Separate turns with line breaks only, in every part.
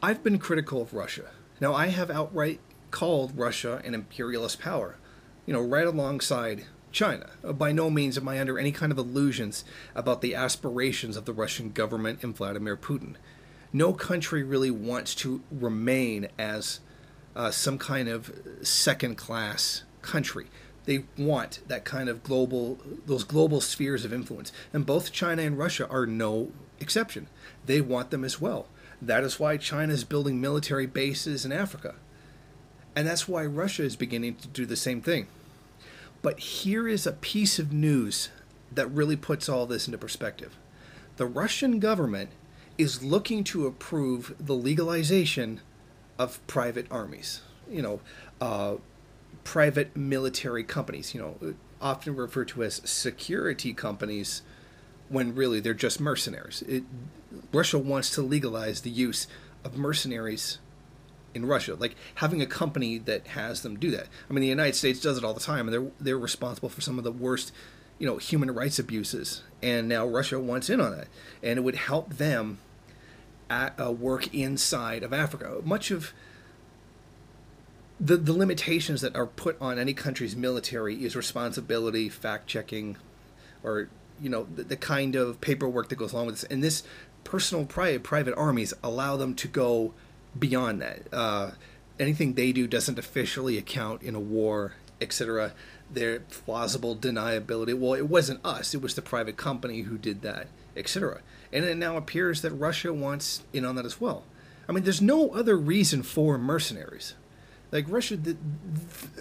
I've been critical of Russia. Now, I have outright called Russia an imperialist power, right alongside China. By no means am I under any kind of illusions about the aspirations of the Russian government and Vladimir Putin. No country really wants to remain as some kind of second class country. They want that kind of those global spheres of influence. And both China and Russia are no exception. They want them as well. That is why China is building military bases in Africa. And that's why Russia is beginning to do the same thing. But here is a piece of news that really puts all this into perspective. The Russian government is looking to approve the legalization of private armies, private military companies, often referred to as security companies when really they're just mercenaries. Russia wants to legalize the use of mercenaries in Russia, like having a company that has them do that. I mean, the United States does it all the time, and they're responsible for some of the worst, human rights abuses. And now Russia wants in on that, and it would help them work inside of Africa. Much of the limitations that are put on any country's military is responsibility, fact checking, or the kind of paperwork that goes along with this. And this personal private armies allow them to go beyond that. Anything they do doesn't officially account in a war, etc. Their plausible deniability. Well, it wasn't us; it was the private company who did that, etc. And it now appears that Russia wants in on that as well. I mean, there's no other reason for mercenaries. Like Russia,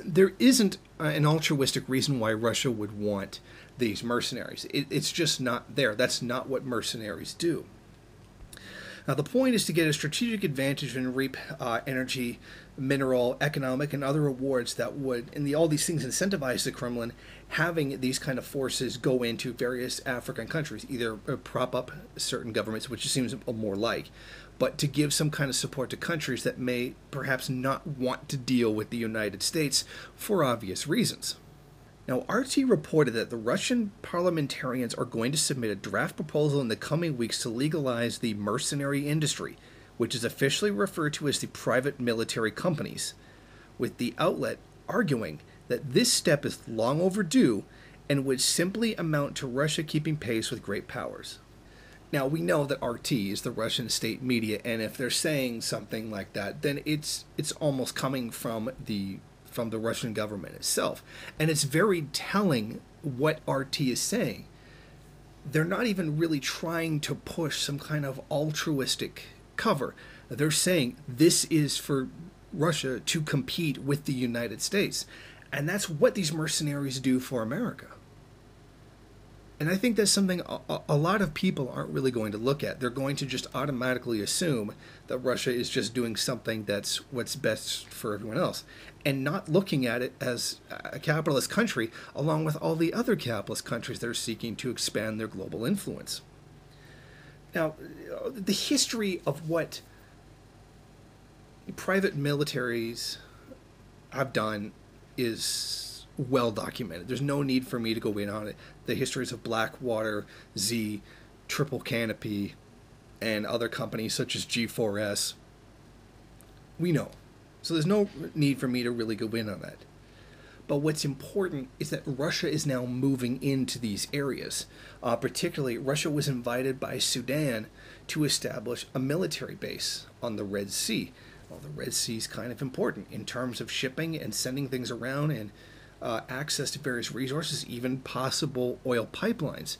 there isn't an altruistic reason why Russia would want these mercenaries. It's just not there. That's not what mercenaries do. Now, the point is to get a strategic advantage and reap energy, mineral, economic, and other rewards that would, all these things incentivize the Kremlin having these kind of forces go into various African countries, either prop up certain governments, which it seems more like, but to give some kind of support to countries that may perhaps not want to deal with the United States for obvious reasons. Now, RT reported that the Russian parliamentarians are going to submit a draft proposal in the coming weeks to legalize the mercenary industry, which is officially referred to as the private military companies, with the outlet arguing that this step is long overdue and would simply amount to Russia keeping pace with great powers. Now, we know that RT is the Russian state media, and if they're saying something like that, then it's almost coming from the Russian government itself. And it's very telling what RT is saying. They're not even really trying to push some kind of altruistic cover. They're saying this is for Russia to compete with the United States. And that's what these mercenaries do for America. And I think that's something a lot of people aren't really going to look at. They're going to just automatically assume that Russia is just doing something that's what's best for everyone else, and not looking at it as a capitalist country along with all the other capitalist countries that are seeking to expand their global influence. Now, the history of what private militaries have done is well documented. There's no need for me to go in on it. The histories of Blackwater, Z, Triple Canopy, and other companies such as G4S, we know. So there's no need for me to really go in on that. But what's important is that Russia is now moving into these areas. Particularly, Russia was invited by Sudan to establish a military base on the Red Sea. Well, the Red Sea is kind of important in terms of shipping and sending things around and access to various resources, even possible oil pipelines.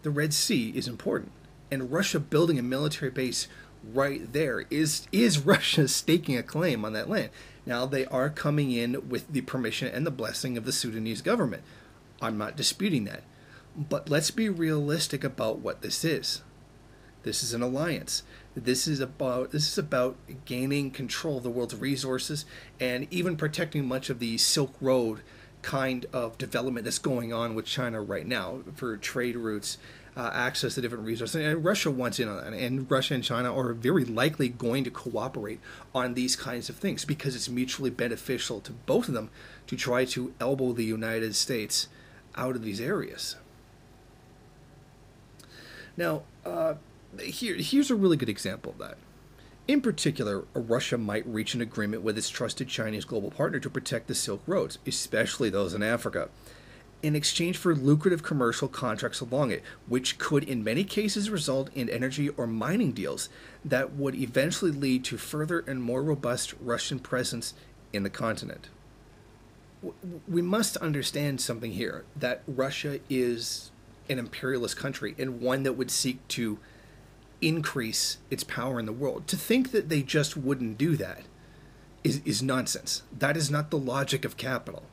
The Red Sea is important. And Russia building a military base right there is Russia staking a claim on that land. Now, they are coming in with the permission and the blessing of the Sudanese government. I'm not disputing that. But let's be realistic about what this is. This is an alliance. This is about gaining control of the world's resources and even protecting much of the Silk Road kind of development that's going on with China right now for trade routes, access to different resources. And Russia wants in on that. And Russia and China are very likely going to cooperate on these kinds of things because it's mutually beneficial to both of them to try to elbow the United States out of these areas. Now, here's a really good example of that. In particular, Russia might reach an agreement with its trusted Chinese global partner to protect the Silk Roads, especially those in Africa, in exchange for lucrative commercial contracts along it, which could in many cases result in energy or mining deals that would eventually lead to further and more robust Russian presence in the continent. We must understand something here, that Russia is an imperialist country and one that would seek to increase its power in the world. To think that they just wouldn't do that is nonsense. That is not the logic of capital.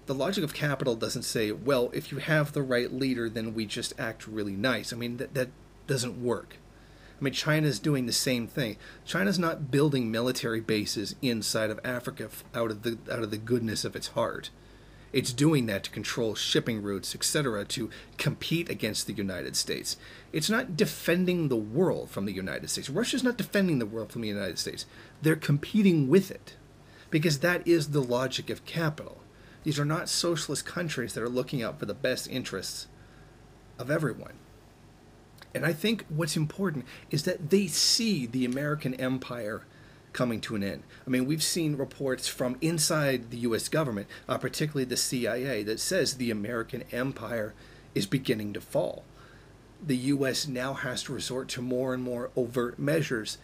The logic of capital doesn't say, well, if you have the right leader, then we just act really nice. I mean, that doesn't work. I mean, China's doing the same thing. China's not building military bases inside of Africa out of the goodness of its heart. It's doing that to control shipping routes, etc., to compete against the United States. It's not defending the world from the United States. Russia's not defending the world from the United States. They're competing with it, because that is the logic of capital. These are not socialist countries that are looking out for the best interests of everyone. And I think what's important is that they see the American empire coming to an end. I mean, we've seen reports from inside the U.S. government, particularly the CIA, that says the American empire is beginning to fall. The U.S. now has to resort to more and more overt measures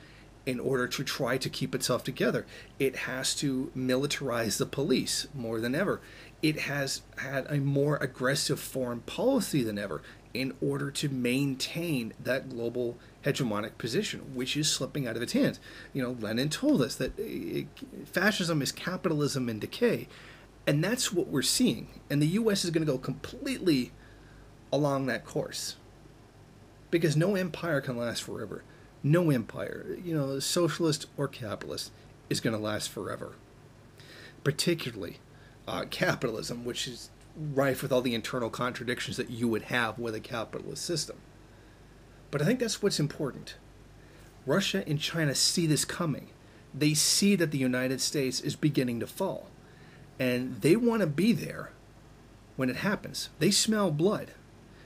in order to try to keep itself together. It has to militarize the police more than ever. It has had a more aggressive foreign policy than ever in order to maintain that global hegemonic position, which is slipping out of its hands. You know, Lenin told us that fascism is capitalism in decay, and that's what we're seeing. And the U.S. is going to go completely along that course, because no empire can last forever. No empire, socialist or capitalist, is going to last forever. Particularly capitalism, which is rife with all the internal contradictions that you would have with a capitalist system. But I think that's what's important. Russia and China see this coming. They see that the United States is beginning to fall. And they want to be there when it happens. They smell blood.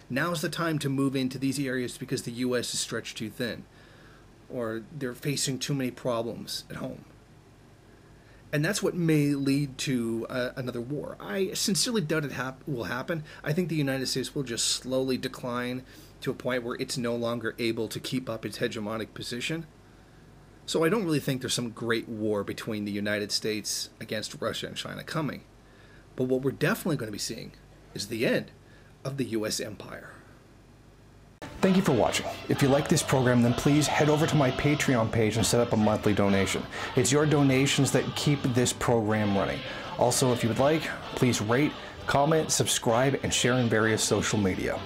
Now's the time to move into these areas because the U.S. is stretched too thin, or they're facing too many problems at home. And that's what may lead to another war. I sincerely doubt it will happen. I think the United States will just slowly decline to a point where it's no longer able to keep up its hegemonic position. So I don't really think there's some great war between the United States against Russia and China coming. But what we're definitely going to be seeing is the end of the U.S. empire. Thank you for watching. If you like this program, then please head over to my Patreon page and set up a monthly donation. It's your donations that keep this program running. Also, if you would like, please rate, comment, subscribe, and share in various social media.